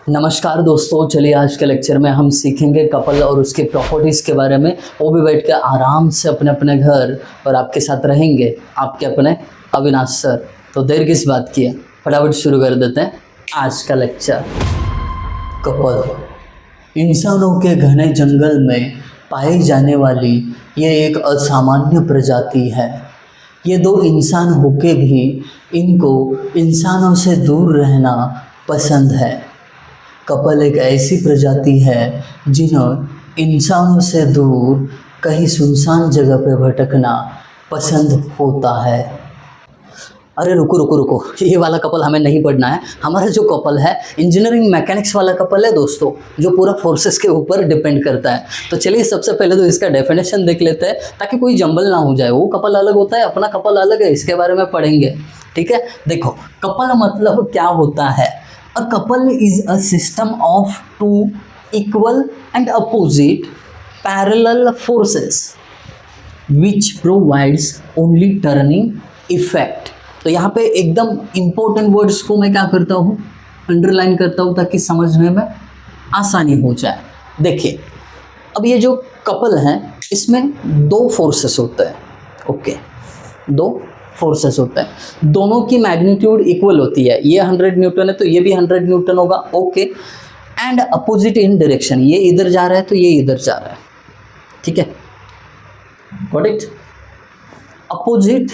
नमस्कार दोस्तों, चलिए आज के लेक्चर में हम सीखेंगे कपल और उसके प्रॉपर्टीज़ के बारे में। वो भी बैठ के आराम से अपने अपने घर और आपके साथ रहेंगे आपके अपने अविनाश सर। तो देर किस बात की है, फटाफट शुरू कर देते हैं आज का लेक्चर। कपल इंसानों के घने जंगल में पाई जाने वाली ये एक असामान्य प्रजाति है। ये दो इंसान होके भी इनको इंसानों से दूर रहना पसंद है। कपल एक ऐसी प्रजाति है जिन्हें इंसानों से दूर कहीं सुनसान जगह पे भटकना पसंद होता है। अरे रुको रुको रुको, ये वाला कपल हमें नहीं पढ़ना है। हमारा जो कपल है इंजीनियरिंग मैकेनिक्स वाला कपल है दोस्तों, जो पूरा फोर्सेस के ऊपर डिपेंड करता है। तो चलिए सबसे पहले तो इसका डेफिनेशन देख लेते हैं ताकि कोई जंबल ना हो जाए। वो कपल अलग होता है, अपना कपल अलग है, इसके बारे में पढ़ेंगे। ठीक है, देखो कपल मतलब क्या होता है। A couple is a system of two equal and opposite parallel forces which provides only turning effect। तो यहाँ पे एकदम इम्पोर्टेंट वर्ड्स को मैं क्या करता हूँ, अंडरलाइन करता हूँ ताकि समझने में आसानी हो जाए। देखिए अब ये जो कपल है इसमें दो फोर्सेस होते हैं। ओके, दो फोर्सेस होता है, दोनों की मैग्नीट्यूड इक्वल होती है। ये 100 न्यूटन है तो ये भी 100 न्यूटन होगा। Okay, and opposite in direction, ये इधर जा रहा है तो ये इधर जा रहा है। ठीक है, गॉट इट। अपोजिट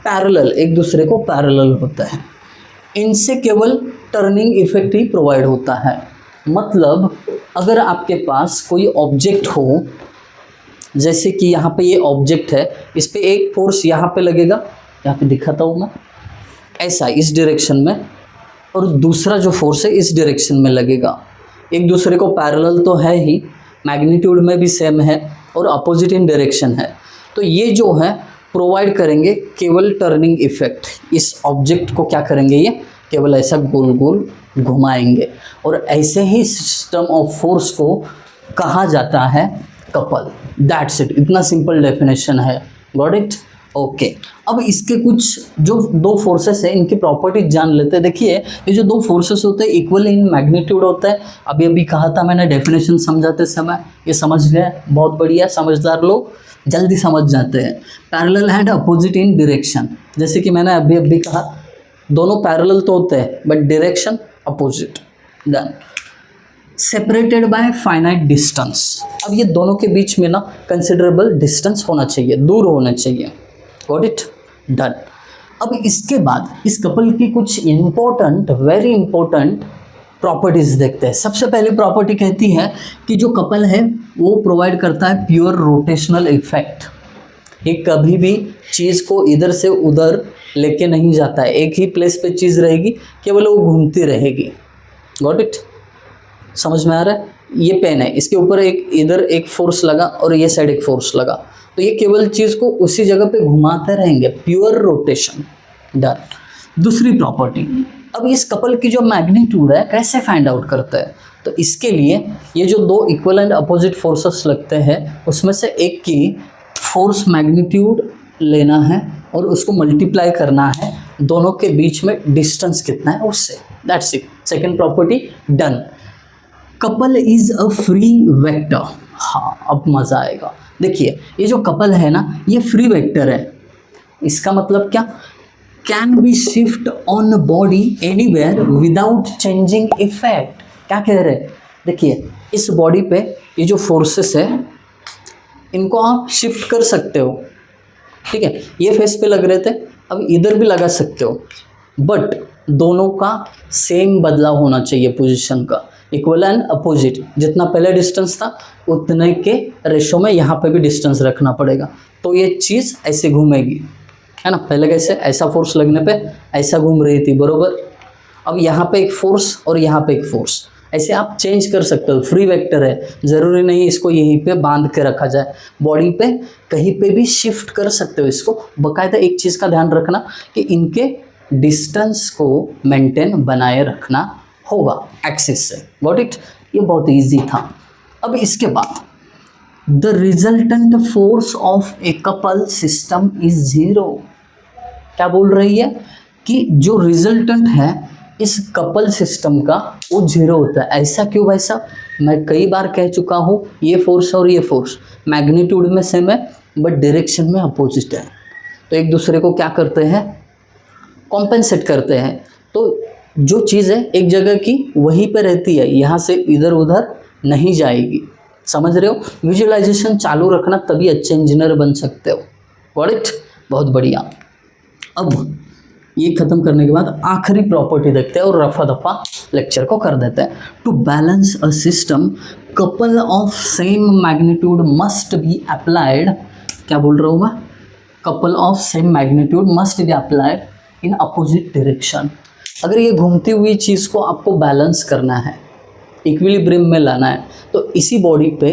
पैरेलल, एक दूसरे को पैरेलल होता है। इनसे केवल टर्निंग इफेक्ट ही प्रोवाइड होता है। मतलब अगर आपके पास कोई ऑब्जेक्ट हो, जैसे कि यहाँ पे ये ऑब्जेक्ट है, इस पे एक फोर्स यहाँ पे लगेगा, यहाँ पे दिखाता हूँ मैं, ऐसा इस डायरेक्शन में, और दूसरा जो फोर्स है इस डायरेक्शन में लगेगा। एक दूसरे को पैरेलल तो है ही, मैग्नीट्यूड में भी सेम है और अपोजिट इन डायरेक्शन है। तो ये जो है प्रोवाइड करेंगे केवल टर्निंग इफेक्ट। इस ऑब्जेक्ट को क्या करेंगे, ये केवल ऐसा गोल गोल घुमाएंगे, और ऐसे ही सिस्टम ऑफ फोर्स को कहा जाता है कपल। दैट्स इट, इतना सिंपल डेफिनेशन है। Got it. ओके, अब इसके कुछ जो दो फोर्सेस है इनकी प्रॉपर्टीज जान लेते हैं। देखिए ये जो दो फोर्सेस होते हैं इक्वल इन मैग्नीट्यूड होता है। अभी अभी कहा था मैंने डेफिनेशन समझाते समय, ये समझ गए, बहुत बढ़िया, समझदार लोग जल्दी समझ जाते हैं। Parallel and opposite in direction, जैसे कि मैंने अभी अभी कहा दोनों पैरेलल तो होते हैं but direction opposite. Done. Separated by finite distance, अब ये दोनों के बीच में ना कंसिडरेबल डिस्टेंस होना चाहिए, दूर होना चाहिए। Got it, done. अब इसके बाद इस कपल की कुछ इम्पोर्टेंट, वेरी इंपॉर्टेंट प्रॉपर्टीज देखते हैं। सबसे पहली प्रॉपर्टी कहती है कि जो कपल है वो प्रोवाइड करता है प्योर रोटेशनल इफेक्ट। ये कभी भी चीज़ को इधर से उधर लेके नहीं जाता है, एक ही प्लेस पे चीज़ रहेगी, केवल वो घूमती रहेगी। गॉट इट, समझ में आ रहा है। ये पेन है, इसके ऊपर एक इधर एक फोर्स लगा और ये साइड एक फोर्स लगा, तो ये केवल चीज़ को उसी जगह पे घुमाते रहेंगे, प्योर रोटेशन। डन। दूसरी प्रॉपर्टी, अब इस कपल की जो मैग्नीट्यूड है कैसे फाइंड आउट करते हैं, तो इसके लिए ये जो दो इक्वल एंड अपोजिट फोर्सेस लगते हैं उसमें से एक की फोर्स मैग्नीट्यूड लेना है और उसको मल्टीप्लाई करना है दोनों के बीच में डिस्टेंस कितना है उससे। That's it, second property done. Couple is a free vector. हाँ, अब मज़ा आएगा। देखिए ये जो कपल है ना ये फ्री वेक्टर है। इसका मतलब क्या, can be shift on body anywhere without changing effect. क्या कह रहे हैं, देखिए इस बॉडी पे ये जो फोर्सेस है इनको आप शिफ्ट कर सकते हो। ठीक है, ये फेस पे लग रहे थे, अब इधर भी लगा सकते हो, बट दोनों का सेम बदलाव होना चाहिए पोजीशन का, इक्वल एंड अपोजिट। जितना पहले डिस्टेंस था उतने के रेशो में यहाँ पे भी डिस्टेंस रखना पड़ेगा, तो ये चीज़ ऐसे घूमेगी, है ना। पहले कैसे, ऐसा फोर्स लगने पे ऐसा घूम रही थी, बरोबर। अब यहाँ पे एक फोर्स और यहाँ पे एक फोर्स, ऐसे आप चेंज कर सकते हो। फ्री वेक्टर है, ज़रूरी नहीं इसको यहीं पे बांध के रखा जाए, बॉडी पे कहीं पे भी शिफ्ट कर सकते हो इसको। बाकायदा एक चीज़ का ध्यान रखना कि इनके डिस्टेंस को मेंटेन बनाए रखना होगा एक्सिस से। गॉट इट, ये बहुत इजी था। अब इसके बाद the resultant force of a couple system is 0। क्या बोल रही है कि जो रिजल्टेंट है इस कपल सिस्टम का वो जीरो होता है। ऐसा क्यों भाई साहब? मैं कई बार कह चुका हूँ, ये फोर्स और ये फोर्स मैग्नीट्यूड में सेम है बट डायरेक्शन में अपोजिट है, तो एक दूसरे को क्या करते हैं, कॉम्पेंसेट करते हैं। तो जो चीज़ है एक जगह की वहीं पे रहती है, यहाँ से इधर उधर नहीं जाएगी। समझ रहे हो? विजुअलाइजेशन चालू रखना, तभी अच्छे इंजीनियर बन सकते हो। Got it? बहुत बढ़िया। अब ये खत्म करने के बाद आखिरी प्रॉपर्टी देखते हैं और रफा दफा लेक्चर को कर देते हैं। To balance a system couple of same magnitude must be applied, क्या बोल रहा हूँ मैं, couple of same magnitude must be applied in opposite direction. अगर ये घूमती हुई चीज़ को आपको बैलेंस करना है, इक्विलिब्रियम में लाना है, तो इसी बॉडी पे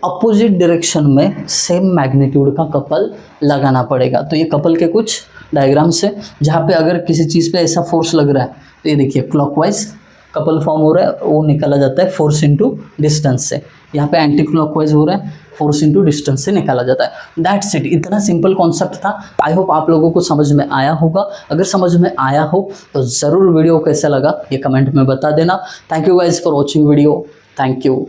अपोजिट डायरेक्शन में सेम मैग्नीट्यूड का कपल लगाना पड़ेगा। तो ये कपल के कुछ डायग्राम्स है जहाँ पे अगर किसी चीज़ पे ऐसा फोर्स लग रहा है तो ये देखिए क्लॉकवाइज कपल फॉर्म हो रहा है, वो निकाला जाता है फोर्स इनटू डिस्टेंस से। यहाँ पे एंटी क्लॉकवाइज हो रहा है, फोर्स इनटू डिस्टेंस से निकाला जाता है। That's it. इतना सिंपल कॉन्सेप्ट था। आई होप आप लोगों को समझ में आया होगा। अगर समझ में आया हो तो ज़रूर वीडियो कैसा लगा ये कमेंट में बता देना। Thank you guys for watching video. Thank you.